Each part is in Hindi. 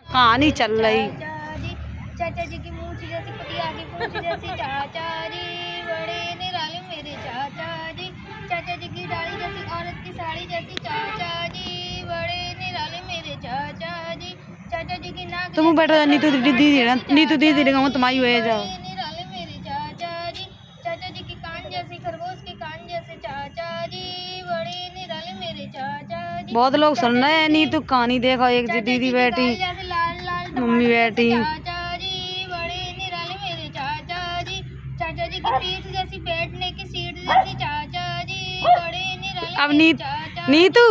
कहानी चल रही। चाचा जी की मूंछ जैसी कुतिया की पूंछ जैसी चाचा जी बड़े निराले मेरे चाचा जी। चाचा जी की दाढ़ी जैसी औरत की साड़ी जैसी चाचा जी बड़े निराले मेरे चाचा जी। चाचा जी की नाक तुम बैठो नीतू दीदी नीतू दीदी दिखाऊं तुम्हारी हुए जाओ। निराले मेरे चाचा जी। चाचा जी की कान जैसी खरगोश के कान जैसे चाचा जी बड़े निराले मेरे चाचा जी। बहुत लोग सुन रहे हैं नीतू कहानी देखो। एक दीदी बैठी, मम्मी बैठी। चाचा जी बड़े निराले मेरे चाचा जी। चाचा जी की पीठ जैसी बैठने की सीट जैसी चाचा जी बड़े निराले अब मेरे चाचा जी। नीतू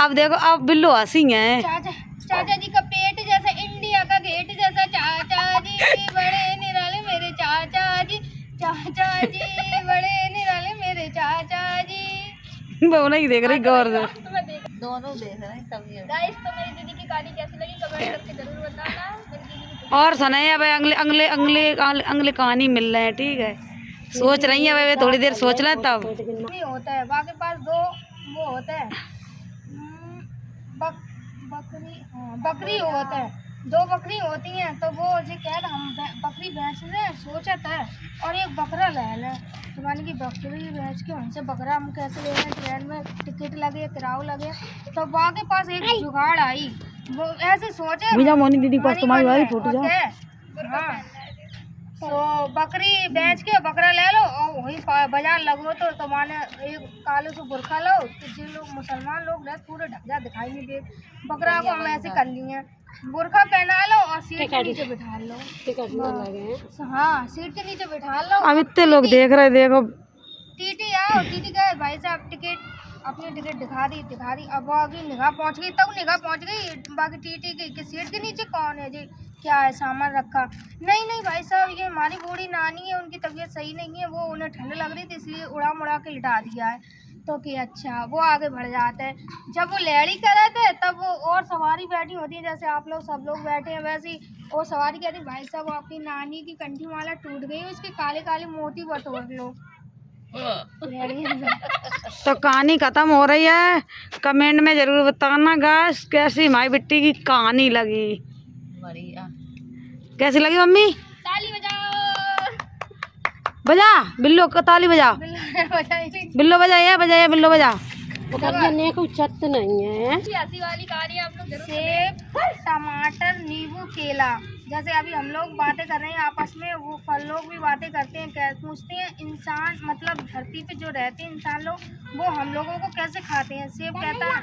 अब देखो अब बिल्लो हंसी है। चाचा जी का पेट जैसा इंडिया का गेट जैसा चाचा जी बड़े निराले मेरे चाचा जी। चाचा जी बड़े निराले मेरे चाचा जी। वो नहीं देख रही गौर से। दोनों देख रहे हैं तभी। गाइस तो मेरी दीदी की कहानी कैसी लगी कमेंट करके जरूर बताना। मेरी दीदी की और सुनाए अब अगले अगले अगले अगले कहानी मिल रहे हैं। ठीक है, सोच रही है वे थोड़ी देर सोच लें तब। नहीं होता है बाकी पास दो वो होता है बकरी होता है। दो बकरी होती हैं तो वो जी कह रहा हम बकरी बेच रहे हैं सोचत है और एक बकरा ले लें तो मानी कि बकरी बेच के उनसे बकरा हम कैसे ले लें। ट्रेन में टिकट लगे किराया लगे तो वहाँ के पास एक जुगाड़ आई। वो ऐसे सोचे मोनी दीदी के पास तुम्हारी वाली फोटो जाओ। हाँ तो बकरी बेच के बकरा ले लो और वही बाजार लगो तो माने एक काले से बुरखा लो तो जिन लोग मुसलमान लोग रहते पूरे ढक जा दिखाई नहीं दे। बकरा को हम ऐसे कर लिए बुरखा पहना लो और सीट के नीचे बिठा लो। हाँ सीट के नीचे बिठा लो। अब इतने लोग देख रहे देखो। टीटी आओ टीटी कहे भाई साहब टिकट अपनी टिकट दिखा दी। अब आगे निगाह पहुंच गई तब निगाह पहुंच गई बाकी टीटी की सीट के नीचे कौन है जी क्या है सामान रखा। नहीं भाई साहब ये हमारी बूढ़ी नानी है उनकी तबीयत सही नहीं है वो उन्हें ठंड लग रही थी इसलिए उड़ा मुड़ा के लिटा दिया है। तो कि अच्छा वो आगे बढ़ जाते हैं। जब वो लेड़ी करे थे तब वो और सवारी बैठी होती है जैसे आप लोग सब लोग बैठे हैं वैसे ही वो सवारी कहती भाई साहब आपकी नानी की कंठी माला टूट गई उसके काले काले मोती बटोर लो। तो कहानी खत्म हो रही है। कमेंट में जरूर बताना गाइस कैसी हमारी बिट्टी की कहानी लगी। बढ़िया कैसी लगी मम्मी? ताली बजाओ बजा बिल्लो का ताली बजा। बिल्लो बजाइए बजाइए बिल्लो बजा। कोई छत नहीं है। ऐसी वाली कहानी आप लोग सेब टमाटर नींबू केला जैसे अभी हम लोग बातें कर रहे हैं आपस में वो फल लोग भी बातें करते हैं क्या पूछते हैं इंसान मतलब धरती पे जो रहते हैं इंसान लोग वो हम लोगों को कैसे खाते हैं। सेब कहता है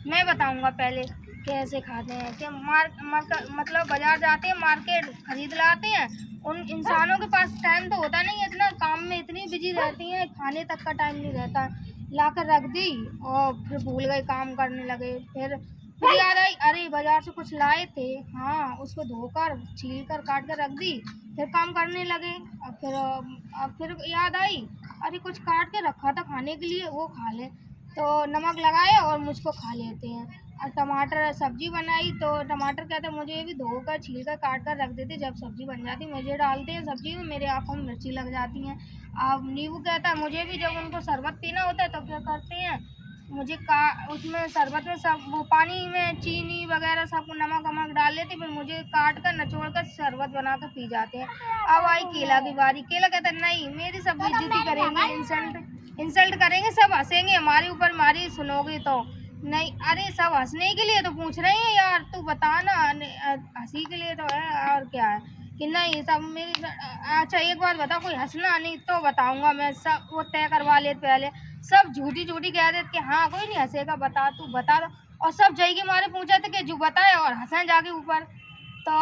मैं बताऊंगा पहले कैसे खाते हैं कि मतलब बाजार जाते हैं मार्केट खरीद लाते हैं। उन इंसानों के पास टाइम तो होता नहीं है इतना काम में इतनी बिजी रहती हैं खाने तक का टाइम नहीं रहता। लाकर रख दी और फिर भूल गए काम करने लगे। फिर याद आई अरे बाजार से कुछ लाए थे हाँ उसको धोकर छील कर काट कर रख दी। फिर काम करने लगे अब फिर याद आई अरे कुछ काट के रखा था खाने के लिए वो खा ले तो नमक लगाए और मुझको खा लेते हैं। और टमाटर सब्जी बनाई तो टमाटर कहते हैं मुझे भी धोकर छील कर काट कर रख देते जब सब्जी बन जाती मुझे डालते हैं सब्जी में मेरे आँखों में मिर्ची लग जाती हैं। अब नींबू कहता है मुझे भी जब उनको शरबत पीना होता है तो क्या करते हैं मुझे उसमें शरबत में सब वो पानी में चीनी वगैरह सब नमक वमक डाल लेते फिर मुझे काट कर नचोड़ कर शरबत बना कर पी जाते हैं। अब आई केला की बारी केला कहता है नहीं मेरी सब बेइज्जती करेंगे इंसल्ट करेंगे सब हंसेंगे हमारे ऊपर हमारी सुनोगे तो नहीं। अरे सब हंसने के लिए तो पूछ रहे हैं यार तू बता ना हंसी के लिए तो है और क्या है कि नहीं सब मेरी। अच्छा एक बात बता कोई हंसना नहीं तो बताऊंगा मैं सब वो तय करवा लेते पहले सब झूठी कह देते कि हाँ कोई नहीं हंसेगा बता तू बता दो और सब जय के मारे पूछा था कि जो बताए और हंसे जाके ऊपर तो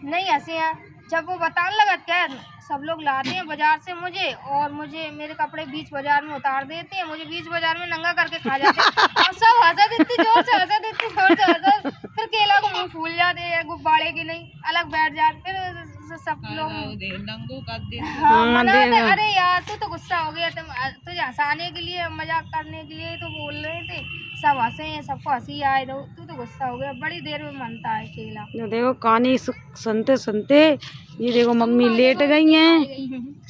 नहीं हंसे हैं। जब वो बताने लगा क्या सब लोग लाते हैं बाजार से मुझे मेरे कपड़े बीच बाजार में उतार देते हैं मुझे बीच बाजार में नंगा करके खा जाते हैं और सब हंसा देती जोर से हंसा फिर केला को मुँह फूल जाते हैं गुब्बारे की नहीं अलग बैठ जाते फिर सब लोग अरे यार तू तो गुस्सा हो गया तुझे हंसाने के लिए मजाक करने के लिए तो बोल रहे थे सब हंसे हैं सबको हंसी आए रहो तू तो गुस्सा हो गया बड़ी देर में मनता है केला। देखो कहानी सुनते सुनते ये देखो मम्मी लेट गई हैं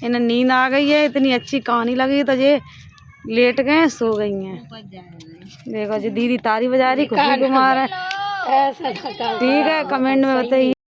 इन्हें नींद आ गई है इतनी अच्छी कहानी लगी तो ये लेट गए सो गई हैं। देखो जी दीदी तारी बजा रही खुशी कुमार है। ठीक है, कमेंट में बताइए।